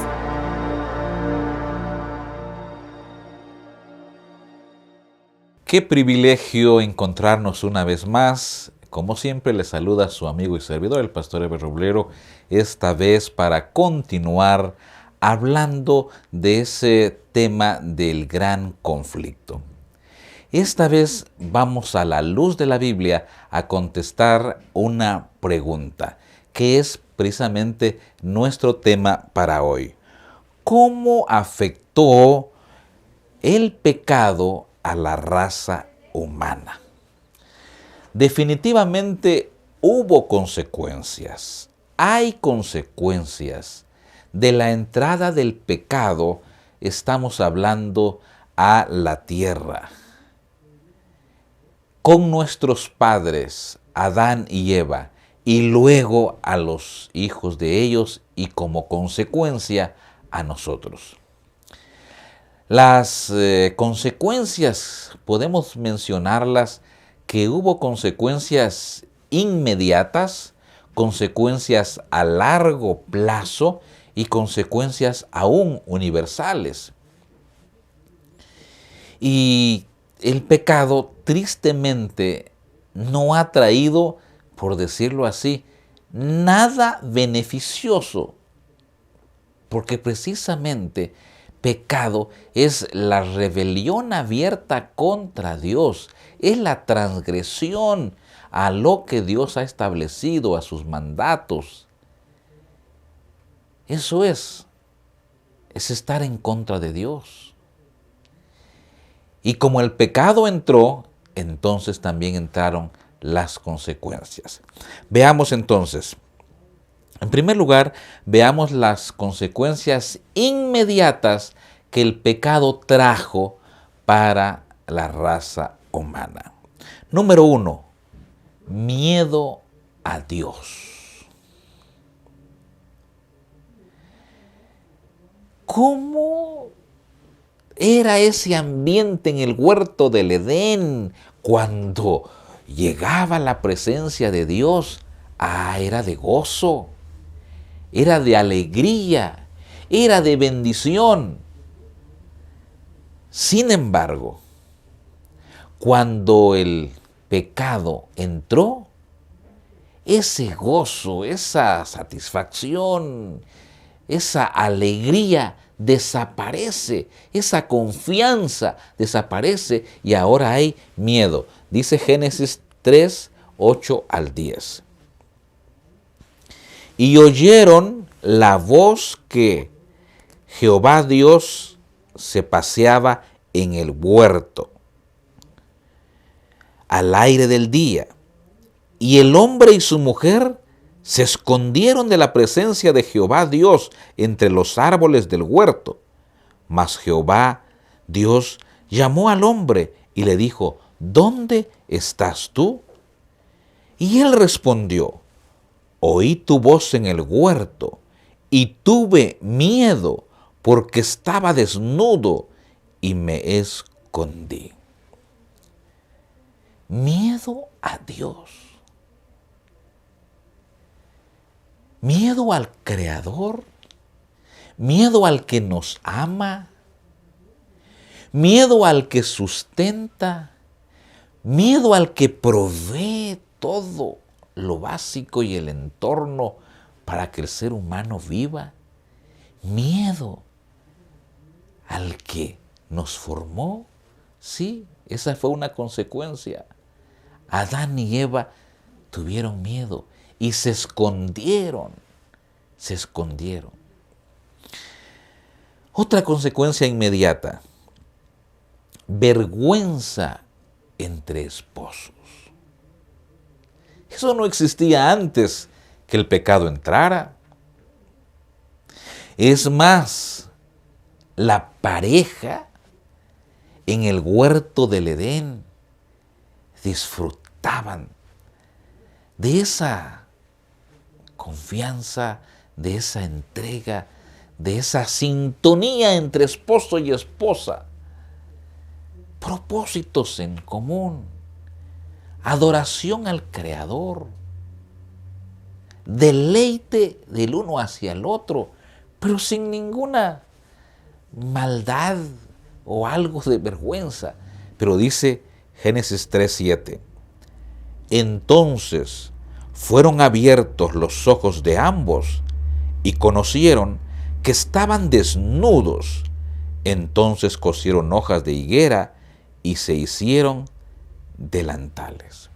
Qué privilegio encontrarnos una vez más. Como siempre, les saluda su amigo y servidor, el pastor Eber Roblero, esta vez para continuar hablando de ese tema del gran conflicto. Esta vez vamos a la luz de la Biblia a contestar una pregunta, que es precisamente nuestro tema para hoy. ¿Cómo afectó el pecado a la raza humana? Definitivamente hubo consecuencias. Hay consecuencias. De la entrada del pecado estamos hablando a la tierra. Con nuestros padres, Adán y Eva, y luego a los hijos de ellos y como consecuencia a nosotros. Las consecuencias, podemos mencionarlas, que hubo consecuencias inmediatas, consecuencias a largo plazo y consecuencias aún universales. Y el pecado tristemente no ha traído, por decirlo así, nada beneficioso, porque precisamente pecado es la rebelión abierta contra Dios, es la transgresión a lo que Dios ha establecido, a sus mandatos. Eso es estar en contra de Dios. Y como el pecado entró, entonces también entraron las consecuencias. Veamos entonces. En primer lugar, veamos las consecuencias inmediatas que el pecado trajo para la raza humana. Número 1, miedo a Dios. ¿Cómo era ese ambiente en el huerto del Edén cuando llegaba la presencia de Dios? Era de gozo. Era de alegría, era de bendición. Sin embargo, cuando el pecado entró, ese gozo, esa satisfacción, esa alegría desaparece, esa confianza desaparece y ahora hay miedo. Dice Génesis 3, 8 al 10. Y oyeron la voz que Jehová Dios se paseaba en el huerto al aire del día. Y el hombre y su mujer se escondieron de la presencia de Jehová Dios entre los árboles del huerto. Mas Jehová Dios llamó al hombre y le dijo: ¿Dónde estás tú? Y él respondió: Oí tu voz en el huerto y tuve miedo porque estaba desnudo y me escondí. Miedo a Dios. Miedo al Creador. Miedo al que nos ama. Miedo al que sustenta. Miedo al que provee todo lo básico y el entorno para que el ser humano viva. Miedo al que nos formó. Sí, esa fue una consecuencia. Adán y Eva tuvieron miedo y se escondieron. Se escondieron. Otra consecuencia inmediata: vergüenza entre esposos. Eso no existía antes que el pecado entrara. Es más, la pareja en el huerto del Edén disfrutaban de esa confianza, de esa entrega, de esa sintonía entre esposo y esposa, propósitos en común, adoración al Creador, deleite del uno hacia el otro, pero sin ninguna maldad o algo de vergüenza. Pero dice Génesis 3:7, entonces fueron abiertos los ojos de ambos y conocieron que estaban desnudos. Entonces cosieron hojas de higuera y se hicieron delantales.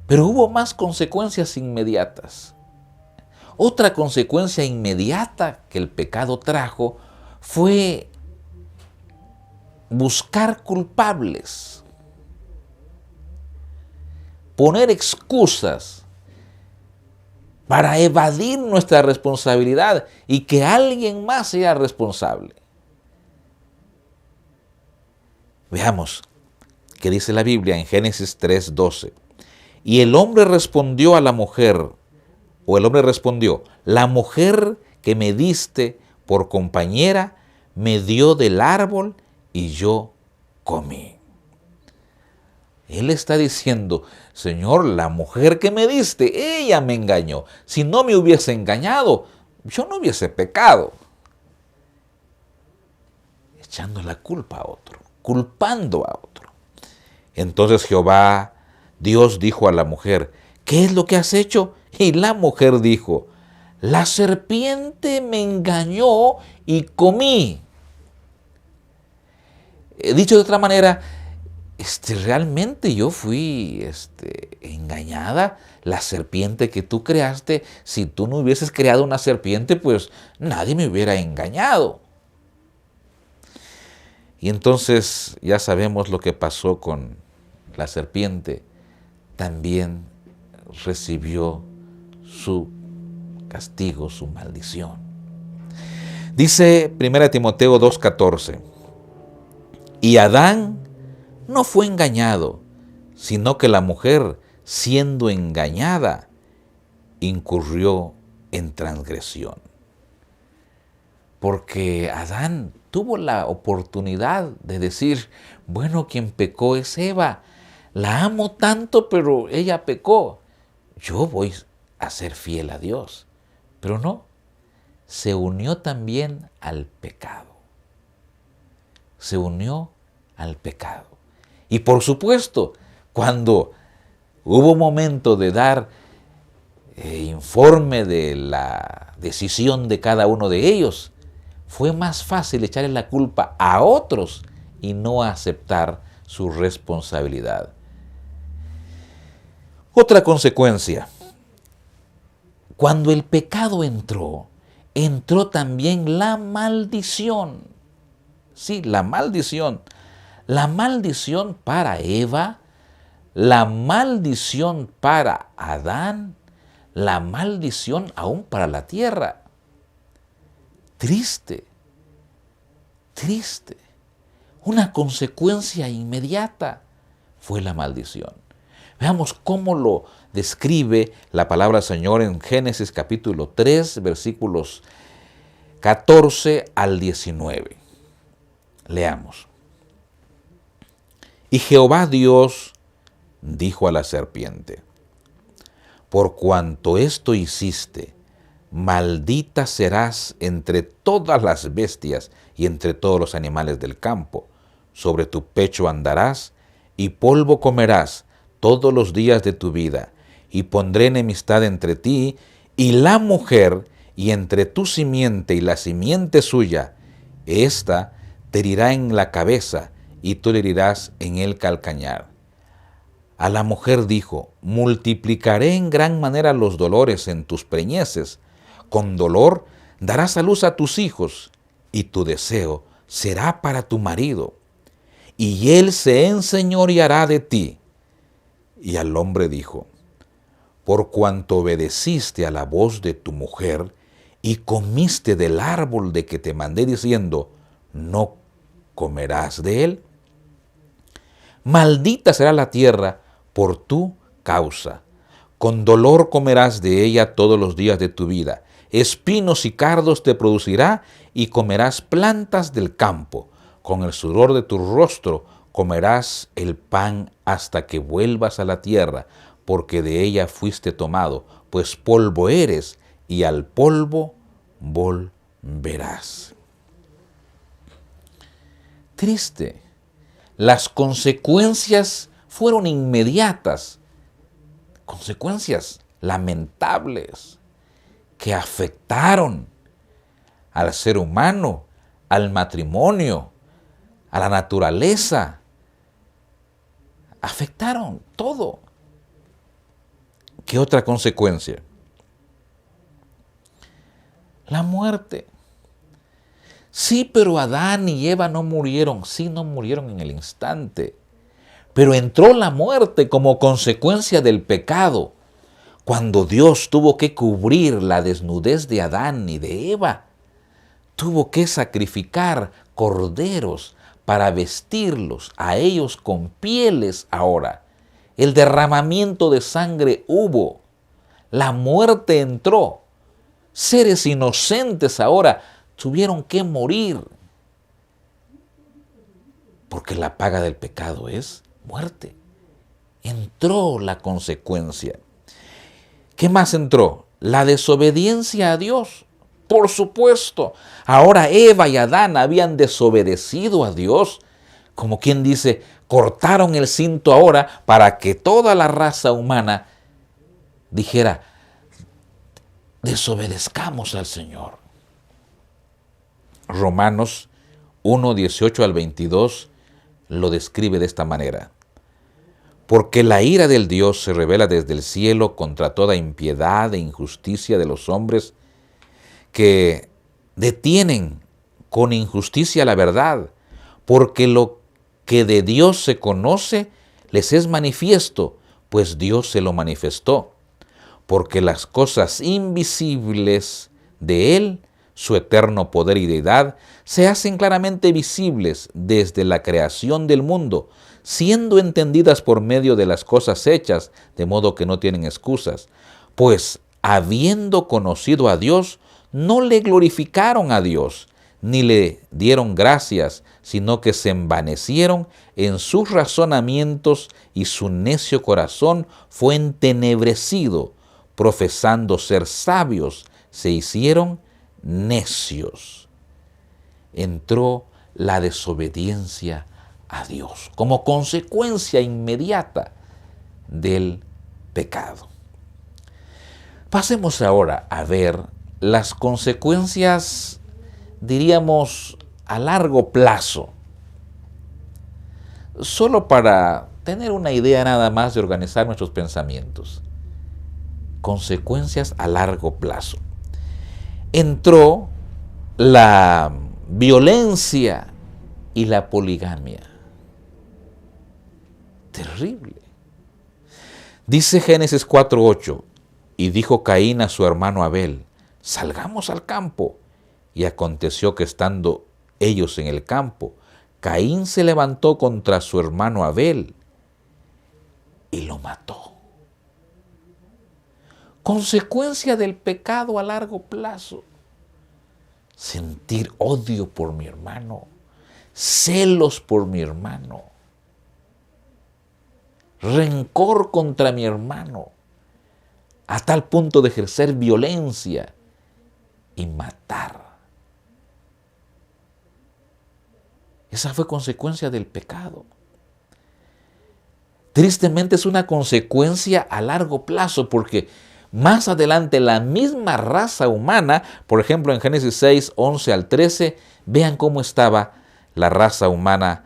Pero hubo más consecuencias inmediatas. Otra consecuencia inmediata que el pecado trajo fue buscar culpables, poner excusas para evadir nuestra responsabilidad y que alguien más sea responsable. Veamos qué dice la Biblia en Génesis 3:12. Y el hombre respondió a la mujer, la mujer que me diste por compañera me dio del árbol y yo comí. Él está diciendo, Señor, la mujer que me diste, ella me engañó. Si no me hubiese engañado, yo no hubiese pecado. Echando la culpa a otro, culpando a otro. Entonces Dios dijo a la mujer, ¿qué es lo que has hecho? Y la mujer dijo, la serpiente me engañó y comí. Dicho de otra manera, realmente yo fui engañada. La serpiente que tú creaste, si tú no hubieses creado una serpiente, pues nadie me hubiera engañado. Y entonces ya sabemos lo que pasó con la serpiente. También recibió su castigo, su maldición. Dice 1 Timoteo 2:14, y Adán no fue engañado, sino que la mujer, siendo engañada, incurrió en transgresión. Porque Adán tuvo la oportunidad de decir, bueno, quien pecó es Eva, la amo tanto, pero ella pecó. Yo voy a ser fiel a Dios. Pero no, se unió también al pecado. Se unió al pecado. Y por supuesto, cuando hubo momento de dar informe de la decisión de cada uno de ellos, fue más fácil echarle la culpa a otros y no aceptar su responsabilidad. Otra consecuencia, cuando el pecado entró también la maldición. Sí, la maldición. La maldición para Eva, la maldición para Adán, la maldición aún para la tierra. Triste. Una consecuencia inmediata fue la maldición. Veamos cómo lo describe la palabra del Señor en Génesis capítulo 3, versículos 14 al 19. Leamos. Y Jehová Dios dijo a la serpiente, por cuanto esto hiciste, maldita serás entre todas las bestias y entre todos los animales del campo. Sobre tu pecho andarás y polvo comerás todos los días de tu vida. Y pondré enemistad entre ti y la mujer, y entre tu simiente y la simiente suya. Esta te herirá en la cabeza, y tú le herirás en el calcañar. A la mujer dijo, multiplicaré en gran manera los dolores en tus preñeces. Con dolor darás a luz a tus hijos, y tu deseo será para tu marido, y él se enseñoreará de ti. Y al hombre dijo: por cuanto obedeciste a la voz de tu mujer y comiste del árbol de que te mandé diciendo, no comerás de él, maldita será la tierra por tu causa. Con dolor comerás de ella todos los días de tu vida. Espinos y cardos te producirá y comerás plantas del campo. Con el sudor de tu rostro comerás el pan hasta que vuelvas a la tierra, porque de ella fuiste tomado, pues polvo eres y al polvo volverás. Triste. Las consecuencias fueron inmediatas, consecuencias lamentables que afectaron al ser humano, al matrimonio, a la naturaleza. Afectaron todo. ¿Qué otra consecuencia? La muerte. Sí, pero Adán y Eva no murieron. Sí, no murieron en el instante. Pero entró la muerte como consecuencia del pecado. Cuando Dios tuvo que cubrir la desnudez de Adán y de Eva, tuvo que sacrificar corderos para vestirlos a ellos con pieles ahora. El derramamiento de sangre hubo. La muerte entró. Seres inocentes ahora tuvieron que morir. Porque la paga del pecado es muerte. Entró la consecuencia. ¿Qué más entró? La desobediencia a Dios. Por supuesto. Ahora Eva y Adán habían desobedecido a Dios. Como quien dice, cortaron el cinto ahora para que toda la raza humana dijera, desobedezcamos al Señor. Romanos 1, 18 al 22 lo describe de esta manera. Porque la ira del Dios se revela desde el cielo contra toda impiedad e injusticia de los hombres que detienen con injusticia la verdad, porque lo que de Dios se conoce les es manifiesto, pues Dios se lo manifestó. Porque las cosas invisibles de Él, su eterno poder y deidad, se hacen claramente visibles desde la creación del mundo, siendo entendidas por medio de las cosas hechas, de modo que no tienen excusas. Pues, habiendo conocido a Dios, no le glorificaron a Dios, ni le dieron gracias, sino que se envanecieron en sus razonamientos y su necio corazón fue entenebrecido. Profesando ser sabios, se hicieron necios. Entró la desobediencia a Dios como consecuencia inmediata del pecado. Pasemos ahora a ver las consecuencias, diríamos, a largo plazo. Solo para tener una idea nada más de organizar nuestros pensamientos. Consecuencias a largo plazo. Entró la violencia y la poligamia. Terrible. Dice Génesis 4:8, y dijo Caín a su hermano Abel, salgamos al campo. Y aconteció que estando ellos en el campo, Caín se levantó contra su hermano Abel y lo mató. Consecuencia del pecado a largo plazo. Sentir odio por mi hermano, celos por mi hermano, rencor contra mi hermano, a tal punto de ejercer violencia y matar. Esa fue consecuencia del pecado. Tristemente es una consecuencia a largo plazo porque más adelante la misma raza humana, por ejemplo en Génesis 6, 11 al 13, vean cómo estaba la raza humana.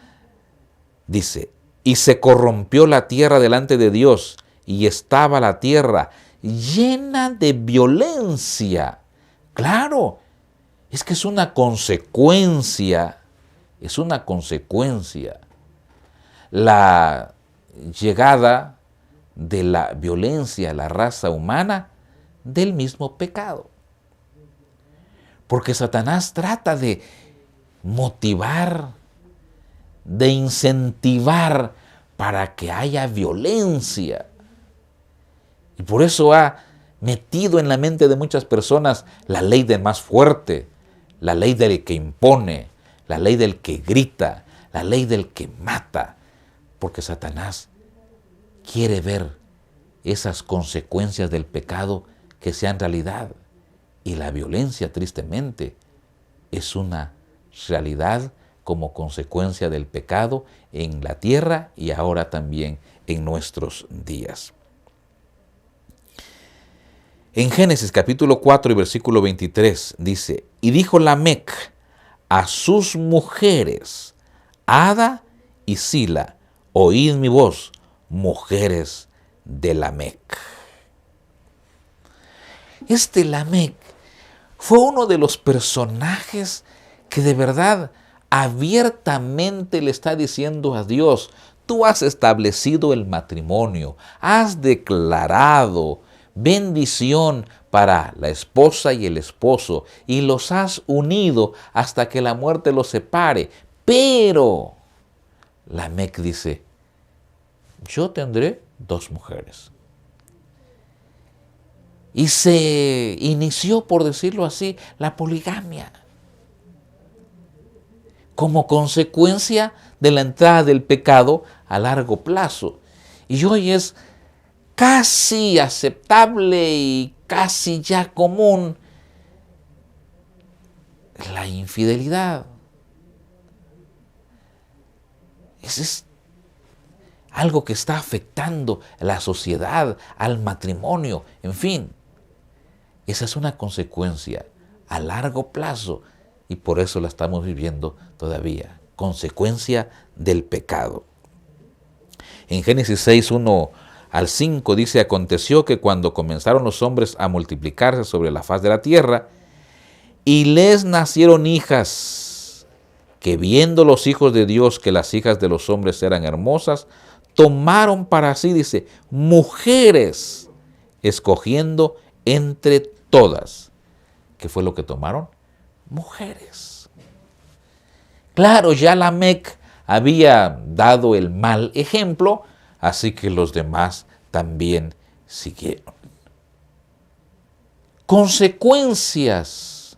Dice, y se corrompió la tierra delante de Dios y estaba la tierra llena de violencia. Claro, es que es una consecuencia la llegada de la violencia a la raza humana del mismo pecado. Porque Satanás trata de motivar, de incentivar para que haya violencia. Y por eso ha metido en la mente de muchas personas la ley del más fuerte, la ley del que impone, la ley del que grita, la ley del que mata. Porque Satanás quiere ver esas consecuencias del pecado que sean realidad. Y la violencia, tristemente, es una realidad como consecuencia del pecado en la tierra y ahora también en nuestros días. En Génesis capítulo 4 y versículo 23 dice: y dijo Lamec a sus mujeres, Ada y Sila, oíd mi voz, mujeres de Lamec. Este Lamec fue uno de los personajes que de verdad abiertamente le está diciendo a Dios: tú has establecido el matrimonio, has declarado bendición para la esposa y el esposo y los has unido hasta que la muerte los separe. Pero Lamec dice: yo tendré 2 mujeres. Y se inició, por decirlo así, la poligamia como consecuencia de la entrada del pecado a largo plazo. Y hoy es casi aceptable y casi ya común la infidelidad. Es algo que está afectando a la sociedad, al matrimonio, en fin. Esa es una consecuencia a largo plazo y por eso la estamos viviendo todavía. Consecuencia del pecado. En Génesis 6, 1 al 5 dice: aconteció que cuando comenzaron los hombres a multiplicarse sobre la faz de la tierra, y les nacieron hijas, que viendo los hijos de Dios que las hijas de los hombres eran hermosas, tomaron para sí, dice, mujeres, escogiendo entre todas. ¿Qué fue lo que tomaron? Mujeres. Claro, ya Lamec había dado el mal ejemplo, así que los demás también siguieron. Consecuencias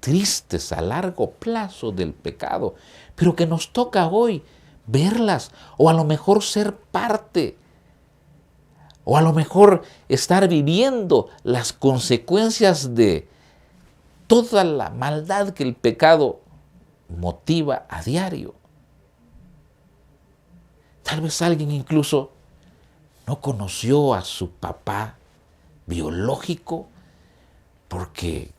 tristes a largo plazo del pecado, pero que nos toca hoy verlas, o a lo mejor ser parte, o a lo mejor estar viviendo las consecuencias de toda la maldad que el pecado motiva a diario. Tal vez alguien incluso no conoció a su papá biológico porque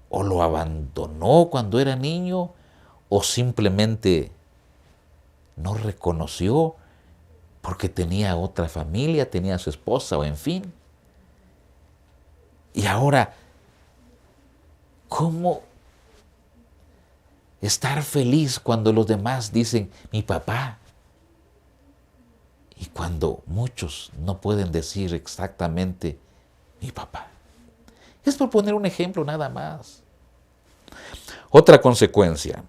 o lo abandonó cuando era niño o simplemente no reconoció porque tenía otra familia, tenía a su esposa o en fin. Y ahora, ¿cómo estar feliz cuando los demás dicen mi papá? Y cuando muchos no pueden decir exactamente mi papá. Es por poner un ejemplo nada más. Otra consecuencia: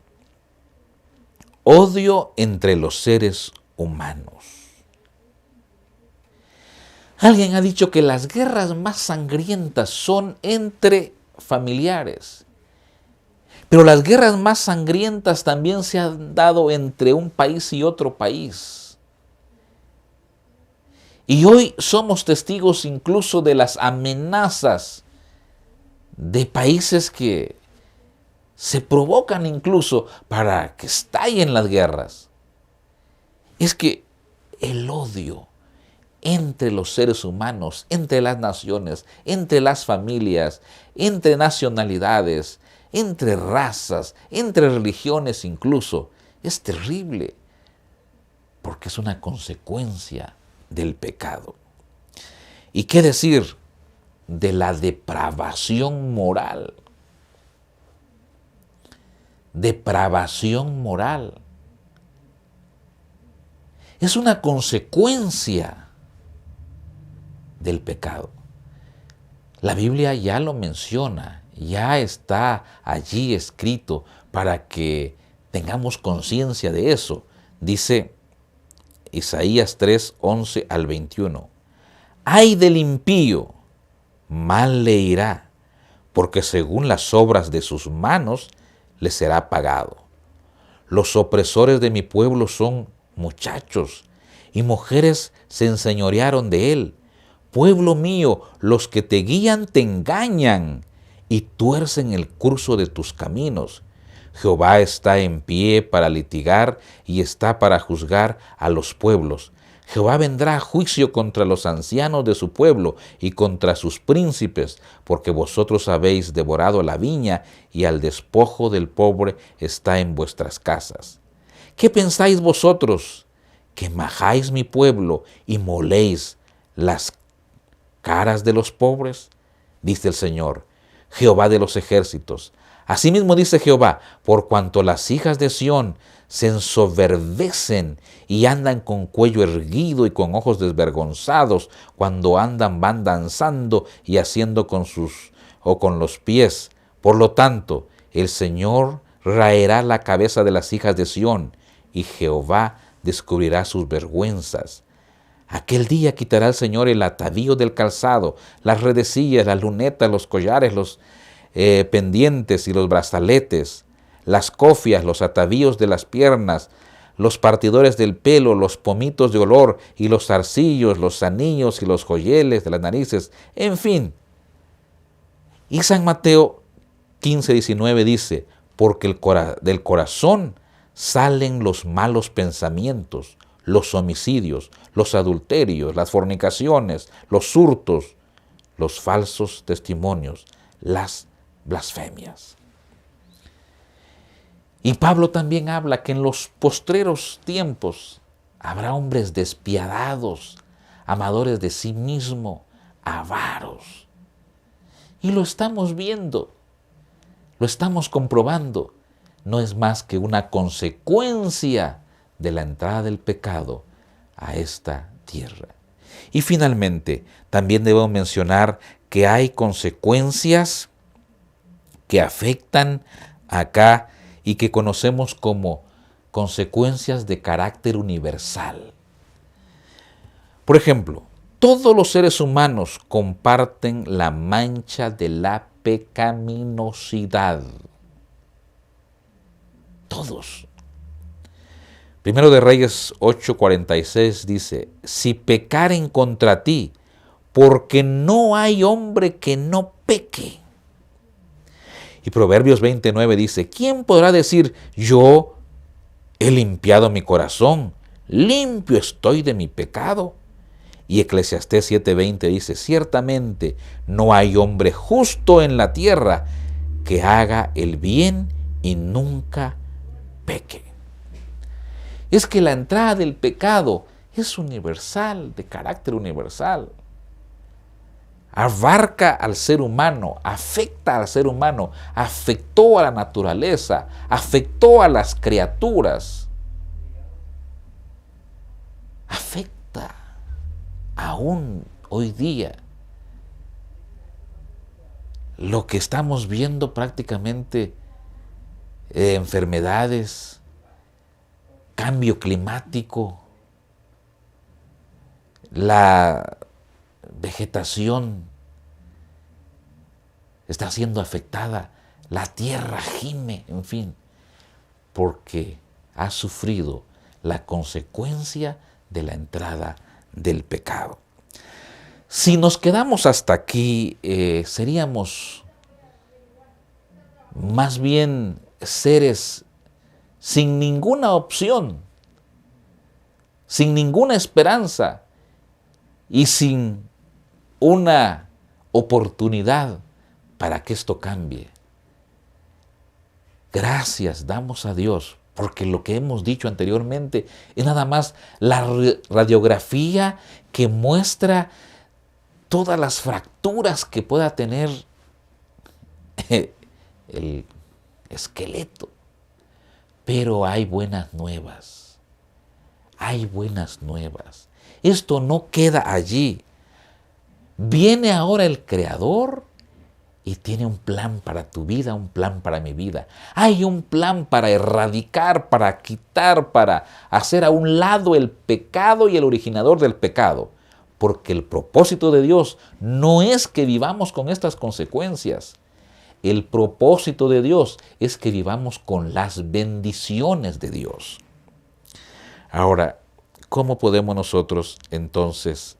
odio entre los seres humanos. Alguien ha dicho que las guerras más sangrientas son entre familiares. Pero las guerras más sangrientas también se han dado entre un país y otro país. Y hoy somos testigos incluso de las amenazas de países que se provocan incluso para que estallen las guerras. Es que el odio entre los seres humanos, entre las naciones, entre las familias, entre nacionalidades, entre razas, entre religiones incluso, es terrible, porque es una consecuencia del pecado. ¿Y qué decir de la depravación moral? Depravación moral. Es una consecuencia del pecado. La Biblia ya lo menciona, ya está allí escrito para que tengamos conciencia de eso. Dice Isaías 3, 11 al 21. Ay del impío, mal le irá, porque según las obras de sus manos le será pagado. Los opresores de mi pueblo son muchachos, y mujeres se enseñorearon de él. Pueblo mío, los que te guían te engañan y tuercen el curso de tus caminos. Jehová está en pie para litigar y está para juzgar a los pueblos. Jehová vendrá a juicio contra los ancianos de su pueblo y contra sus príncipes, porque vosotros habéis devorado la viña y al despojo del pobre está en vuestras casas. ¿Qué pensáis vosotros? Que majáis mi pueblo y moléis las caras de los pobres, dice el Señor, Jehová de los ejércitos. Asimismo dice Jehová, por cuanto las hijas de Sión se ensoberbecen y andan con cuello erguido y con ojos desvergonzados, cuando van danzando y haciendo con los pies. Por lo tanto, el Señor raerá la cabeza de las hijas de Sión y Jehová descubrirá sus vergüenzas. Aquel día quitará el Señor el atavío del calzado, las redecillas, las lunetas, los collares, los pendientes y los brazaletes, las cofias, los atavíos de las piernas, los partidores del pelo, los pomitos de olor y los zarcillos, los anillos y los joyeles de las narices, en fin. Y San Mateo 15:19 dice, porque del corazón salen los malos pensamientos, los homicidios, los adulterios, las fornicaciones, los hurtos, los falsos testimonios, las blasfemias. Y Pablo también habla que en los postreros tiempos habrá hombres despiadados, amadores de sí mismo, avaros. Y lo estamos viendo, lo estamos comprobando. No es más que una consecuencia de la entrada del pecado a esta tierra. Y finalmente, también debemos mencionar que hay consecuencias que afectan acá y que conocemos como consecuencias de carácter universal. Por ejemplo, todos los seres humanos comparten la mancha de la pecaminosidad. Todos. Primero de Reyes 8:46 dice, si pecaren contra ti, porque no hay hombre que no peque. Y Proverbios 29 dice, ¿quién podrá decir, yo he limpiado mi corazón, limpio estoy de mi pecado? Y Eclesiastés 7:20 dice, ciertamente no hay hombre justo en la tierra que haga el bien y nunca peque. Es que la entrada del pecado es universal, de carácter universal. Abarca al ser humano, afecta al ser humano, afectó a la naturaleza, afectó a las criaturas. Afecta aún hoy día. Lo que estamos viendo prácticamente, enfermedades, cambio climático, la vegetación está siendo afectada, la tierra gime, en fin, porque ha sufrido la consecuencia de la entrada del pecado. Si nos quedamos hasta aquí, seríamos más bien seres sin ninguna opción, sin ninguna esperanza y sin una oportunidad para que esto cambie. Gracias damos a Dios, porque lo que hemos dicho anteriormente es nada más la radiografía que muestra todas las fracturas que pueda tener el esqueleto. Pero hay buenas nuevas. hay buenas nuevas. Esto no queda allí. Viene ahora el Creador y tiene un plan para tu vida, un plan para mi vida. Hay un plan para erradicar, para quitar, para hacer a un lado el pecado y el originador del pecado. Porque el propósito de Dios no es que vivamos con estas consecuencias. El propósito de Dios es que vivamos con las bendiciones de Dios. Ahora, ¿cómo podemos nosotros entonces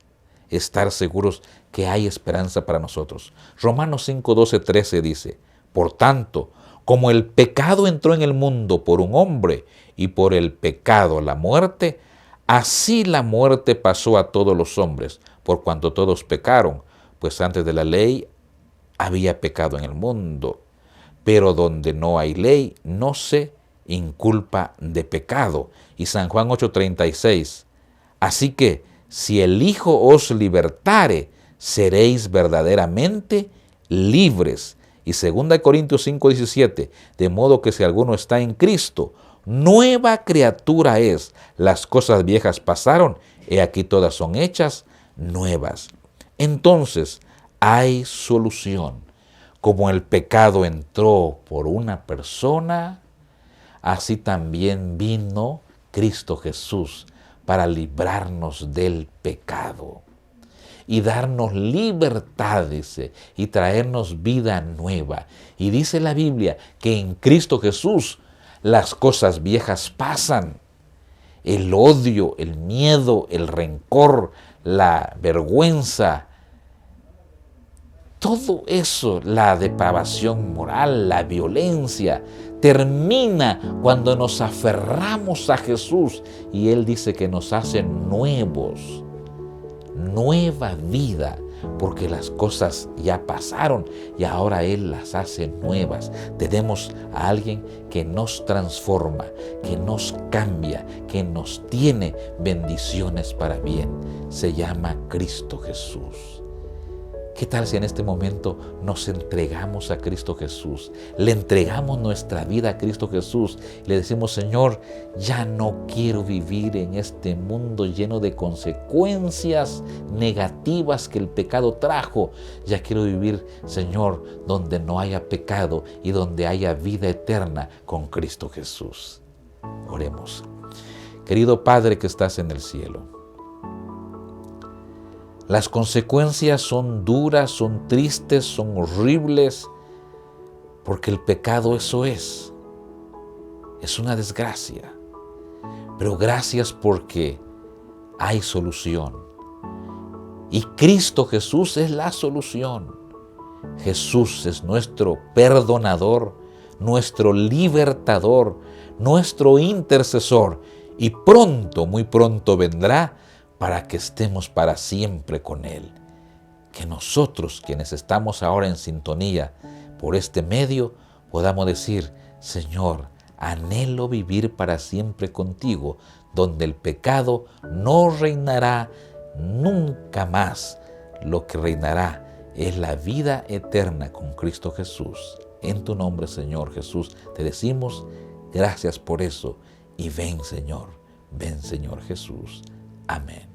estar seguros que hay esperanza para nosotros? Romanos 5, 12, 13 dice: por tanto, como el pecado entró en el mundo por un hombre y por el pecado la muerte, así la muerte pasó a todos los hombres, por cuanto todos pecaron, pues antes de la ley había pecado en el mundo. Pero donde no hay ley, no se inculpa de pecado. Y San Juan 8:36, así que si el Hijo os libertare, seréis verdaderamente libres. Y 2 Corintios 5:17, de modo que si alguno está en Cristo, nueva criatura es. Las cosas viejas pasaron, he aquí todas son hechas nuevas. Entonces, hay solución. Como el pecado entró por una persona, así también vino Cristo Jesús para librarnos del pecado y darnos libertad, dice, y traernos vida nueva. Y dice la Biblia que en Cristo Jesús las cosas viejas pasan. El odio, el miedo, el rencor, la vergüenza, todo eso, la depravación moral, la violencia, termina cuando nos aferramos a Jesús y Él dice que nos hace nuevos, nueva vida, porque las cosas ya pasaron y ahora Él las hace nuevas. Tenemos a alguien que nos transforma, que nos cambia, que nos tiene bendiciones para bien. Se llama Cristo Jesús. ¿Qué tal si en este momento nos entregamos a Cristo Jesús? Le entregamos nuestra vida a Cristo Jesús. Le decimos: Señor, ya no quiero vivir en este mundo lleno de consecuencias negativas que el pecado trajo. Ya quiero vivir, Señor, donde no haya pecado y donde haya vida eterna con Cristo Jesús. Oremos. Querido Padre que estás en el cielo, las consecuencias son duras, son tristes, son horribles, porque el pecado eso es una desgracia. Pero gracias porque hay solución. Y Cristo Jesús es la solución. Jesús es nuestro perdonador, nuestro libertador, nuestro intercesor. Y pronto, muy pronto vendrá para que estemos para siempre con Él. Que nosotros, quienes estamos ahora en sintonía por este medio, podamos decir: Señor, anhelo vivir para siempre contigo, donde el pecado no reinará nunca más. Lo que reinará es la vida eterna con Cristo Jesús. En tu nombre, Señor Jesús, te decimos gracias por eso. Y ven, Señor Jesús. Amén.